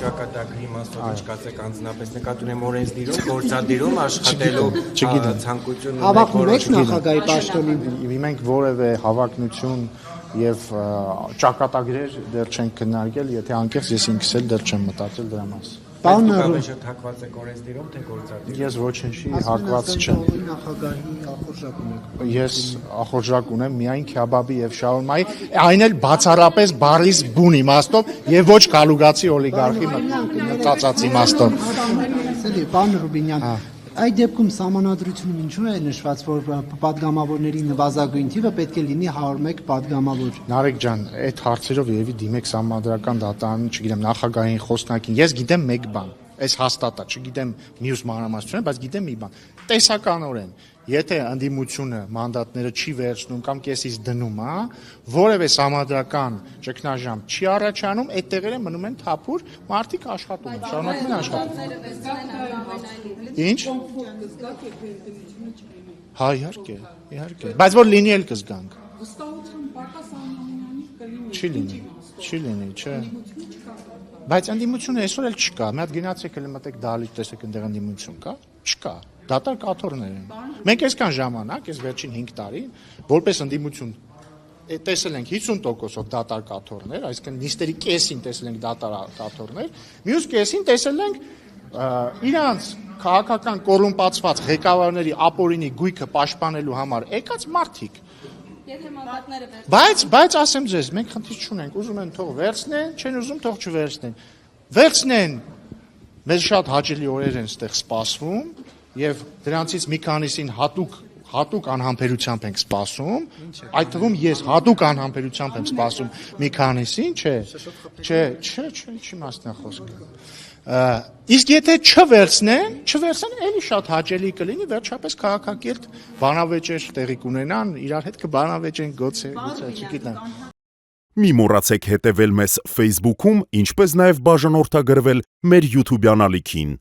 ճակատագրի իմաստով ինչ կասեք անձնապես նկատի ունեմ օրենսդիրում, գործադիրում աշխատելու ցանկություն Հավակնում եք նախագահի պաշտոնին։ Մենք որևէ հավակնություն եւ ճակատագրեր դեռ չենք քննարկել, եթե անկեղծ ես ինքս էլ դեռ չեմ մտածել դրա մասին։ Պարոն Ռուբինյանը թակված է օրենսդիրում թե գործադիրում։ Ես ոչինչի հակված չեմ։ Նախագահի ախորժակ ունեք։ Ես ախորժակ ունեմ միայն քյաբաբի եւ շաուրմայի, այն էլ բացառապես բարիս բուն իմաստով եւ ոչ գալուգացի օլիգարխի մտածած իմաստով։ Պարոն Ռուբինյան, այդ դեպքում սահմանադրությունում ինչու է նշված, որ պատգամավորների նվազագույն թիվը պետք է լինի 101 պատգամավոր։ Նարեկ ջան, այդ հարցերով երևի դիմեք սահմանադրական դատարանին, չգիտեմ, նախագահային խոսնակին։ Ես գիտեմ մեկ բան, այս հաստատ է, չգիտեմ մյուս մանրամասնությունը, բայց գիտեմ մի բան։ Տեսականորեն, եթե ընդդիմությունը մանդատները չի վերցնում կամ կեսից դնում, որևէ սահմանադրական ճգնաժամ չի առաջանում, այդ տեղերը մնում են թափուր, մարդիկ աշխատում են, շարունակում են աշխատում։ Ինչ։ Հա, իհարկե։ Բայց որ լինի էլ կզգանք։ Վստահություն պակաս անհամենալի կլինի։ Չի լինի, չէ։ Բայց ընդդիմությունը այսօր էլ չկա։ Մի հատ գնացեք էլ մտեք դալիճ տեսեք այնտեղ ընդդիմություն կա։ Չկա։ Դատար կաթոռներ են։ Մենք այսքան ժամանակ, այս վերջին 5 տարի, որպես ընդդիմություն տեսել ենք 50%-ով դատար կաթոռներ, այսինքն նիստերի կեսին տեսել ենք դատար կաթոռներ, մյուս կեսին տեսել ենք իրանց քաղաքական կոռումպացված ղեկավարների ապօրինի գույքը պաշտպանելու համար եկած մարդիկ։ Եթե մանդատները վերցնեն։ Բայց ասեմ ձեզ, մենք խնդիր չունենք, ուզում են թող վերցնեն, չեն ուզում թող չվերցնեն։ Վերցնեն, մեզ շատ հաճելի օրեր են ստեղ սպասվում եւ դրանցից մի քանիսին հատուկ անհամբերությամբ ենք սպասում, այդ թվում ես հատուկ անհամբերությամբ եմ սպասում մի քանիսին, չէ, չի մասնախոսքը։ Իսկ եթե չվերցնեն, էլի շատ հաճելի կլինի, վերջապես քաղաքակիրթ բանավեճեր տեղի կունենան, իրար հետ կբանավեճեն գուցե, չգիտեմ։ Մի մոռացեք հետևել մեզ Facebook-ում, ինչպես նաև բաժանորդագրվել մեր YouTube-յան ալիքին։